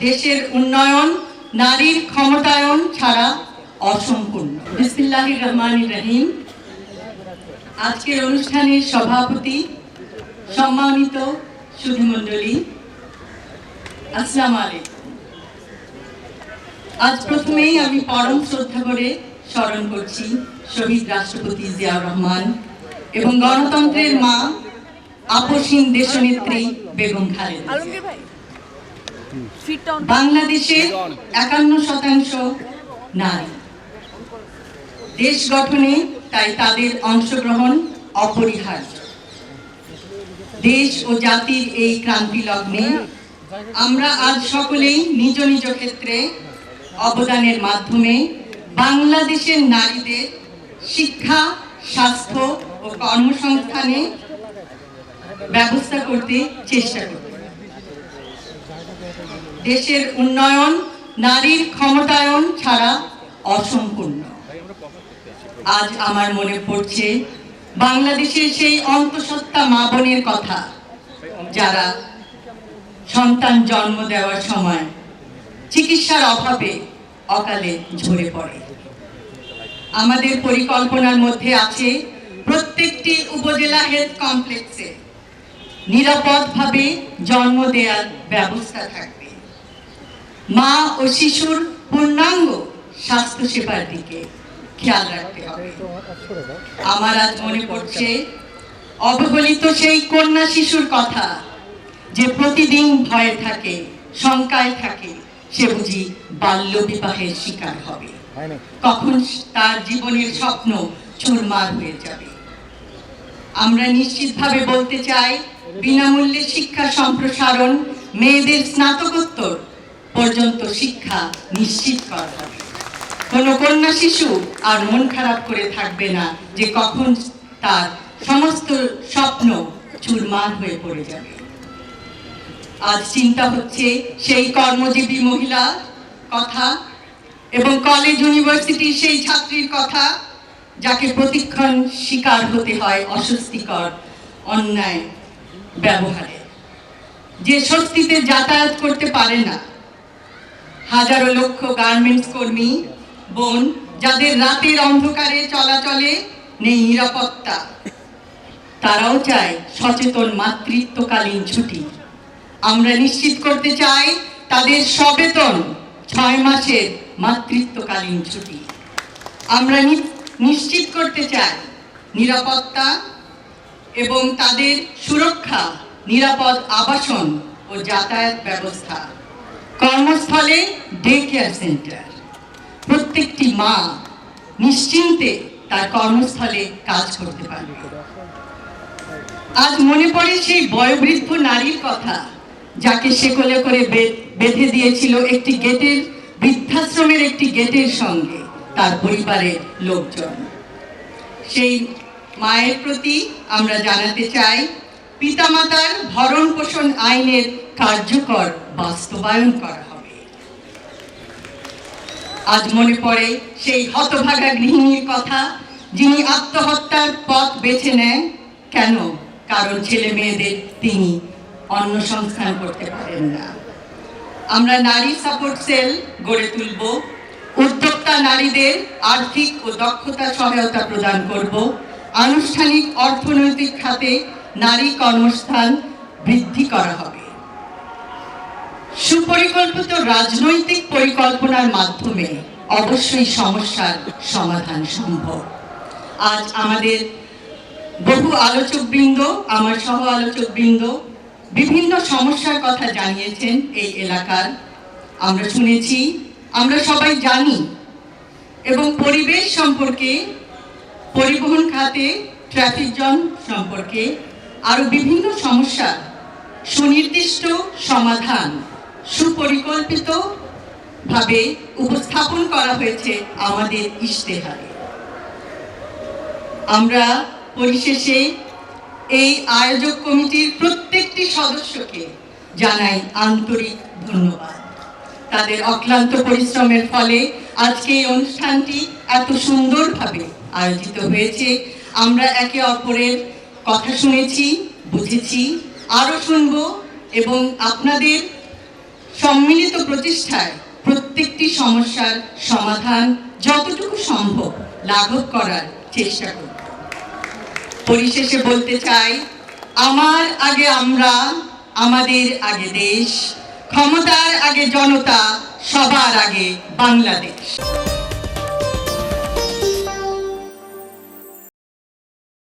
দেশের উন্নয়ন নারীর ক্ষমতায়ন ছাড়া অসম্পূর্ণ। বিসমিল্লাহির রহমানির রহিম। আজকের অনুষ্ঠানের সভাপতি, সম্মানিত সুধীমণ্ডলী, আসসালামু আলাইকুম। আজ প্রথমেই আমি পরম শ্রদ্ধা করে স্মরণ করছি শহীদ রাষ্ট্রপতি জিয়াউর রহমান এবং গণতন্ত্রের মা আপসহীন দেশনেত্রী বেগম খালেদা জিয়া। বাংলাদেশের 51% নারী। দেশ গঠনে তাই তাদের অংশগ্রহণ অপরিহার্য। দেশ ও জাতির এই ক্রান্তি লগ্নে আমরা আজ সকলেই নিজ নিজ ক্ষেত্রে অবদানের মাধ্যমে বাংলাদেশের নারীদের শিক্ষা, স্বাস্থ্য ও কর্মসংস্থানে ব্যবস্থা করতে চেষ্টা করি। দেশের উন্নয়ন নারীর ক্ষমতায়ন ছাড়া অসম্পূর্ণ। আজ আমার মনে পড়ছে বাংলাদেশের সেই অন্তঃসত্ত্বা মা বোনের কথা, যারা সন্তান জন্ম দেওয়ার সময় চিকিৎসার অভাবে অকালে ঝরে পড়ে। আমাদের পরিকল্পনার মধ্যে আছে প্রত্যেকটি উপজেলা হেলথ কমপ্লেক্সে নিরাপদভাবে জন্ম দেওয়ার ব্যবস্থা থাকবে। মা ও শিশুর পূর্ণাঙ্গ স্বাস্থ্য সেবার দিকে খেয়াল রাখতে হবে। আমার আজ মনে পড়ছে অবহেলিত সেই কন্যা শিশুর কথা, যে প্রতিদিন ভয়ে থাকে, শঙ্কায় থাকে, সে বুঝি বাল্য বিবাহের শিকার হবে, কখন তার জীবনের স্বপ্ন চুরমার হয়ে যাবে। আমরা নিশ্চিতভাবে বলতে চাই, বিনামূল্যে শিক্ষা সম্প্রসারণ, মেয়েদের স্নাতকোত্তর পর্যন্ত শিক্ষা নিশ্চিত করা হবে। কোনো কন্যা শিশু আর মন খারাপ করে থাকবে না যে কখন তার সমস্ত স্বপ্ন চুরমার হয়ে পড়ে যাবে। আজ চিন্তা হচ্ছে সেই কর্মজীবী মহিলার কথা এবং কলেজ ইউনিভার্সিটির সেই ছাত্রীর কথা, যাকে প্রতিক্ষণ শিকার হতে হয় অস্বস্তিকর অন্যায় ব্যবহারে, যে স্বস্তিতে যাতায়াত করতে পারে না। হাজারো লক্ষ গার্মেন্টস কর্মী বোন, যাদের রাতের অন্ধকারে চলাচলে নেই নিরাপত্তা, তারাও চায় সচেতন মাতৃত্বকালীন ছুটি। আমরা নিশ্চিত করতে চাই তাদের সবেতন 6 মাসের মাতৃত্বকালীন ছুটি। আমরা নিশ্চিত করতে চাই নিরাপত্তা এবং তাদের সুরক্ষা, নিরাপদ আবাসন ও যাতায়াত ব্যবস্থা, কর্মস্থলে ডে কেয়ার সেন্টার। প্রত্যেকটি মা নিশ্চিন্তে তার কর্মস্থলে কাজ করতে পারবে। আজ মনে পড়ে সেই বয়োবৃদ্ধ নারীর কথা, যাকে শেকলে করে বেঁধে দিয়েছিল একটি গেটের, বৃদ্ধাশ্রমের একটি গেটের সঙ্গে তার পরিবারের লোকজন। সেই মায়ের প্রতি আমরা জানাতে চাই, পিতামাতার ভরণ পোষণ আইনের কার্যকর বাস্তবায়ন করা হবে। আজ মনে পড়ে সেই হতভাগা গৃহিণীর কথা, যিনি আত্মহত্যার পথ বেছে নেয়। কেন? কারণ ছেলে মেয়েদের তিনি অন্ন সংস্থান করতে পারেন না। আমরা নারী সাপোর্ট সেল গড়ে তুলব, উদ্যোক্তা নারীদের আর্থিক ও দক্ষতা সহায়তা প্রদান করব, আনুষ্ঠানিক অর্থনৈতিক খাতে নারী কর্মস্থান বৃদ্ধি করা হবে। সুপরিকল্পিত রাজনৈতিক পরিকল্পনার মাধ্যমে অবশ্যই সমস্যার সমাধান সম্ভব। আজ আমাদের বহু আলোচকবৃন্দ, আমার সহ আলোচকবৃন্দ বিভিন্ন সমস্যার কথা জানিয়েছেন এই এলাকার। আমরা শুনেছি, আমরা সবাই জানি, এবং পরিবেশ সম্পর্কে, পরিবহন খাতে ট্রাফিক জ্যাম সম্পর্কে আরো বিভিন্ন সমস্যা সুনির্দিষ্ট সমাধান সুপরিকল্পিত ভাবে উপস্থাপন করা হয়েছে আমাদের ইশতেহারে। আমরা পরিশেষে এই আয়োজক কমিটির প্রত্যেকটি সদস্যকে জানাই আন্তরিক ধন্যবাদ। তাদের অক্লান্ত পরিশ্রমের ফলে আজকে এই অনুষ্ঠানটি এত সুন্দরভাবে আয়োজিত হয়েছে। আমরা একে অপরের কথা শুনেছি, বুঝেছি, আরো শুনবো এবং আপনাদের সম্মিলিত প্রচেষ্টায় প্রত্যেকটি সমস্যার সমাধান যতটুকু সম্ভব লাঘব করার চেষ্টা করব। পরিশেষে বলতে চাই, আমার আগে আমরা, আমাদের আগে দেশ, ক্ষমতার আগে জনতা, সবার আগে বাংলাদেশ।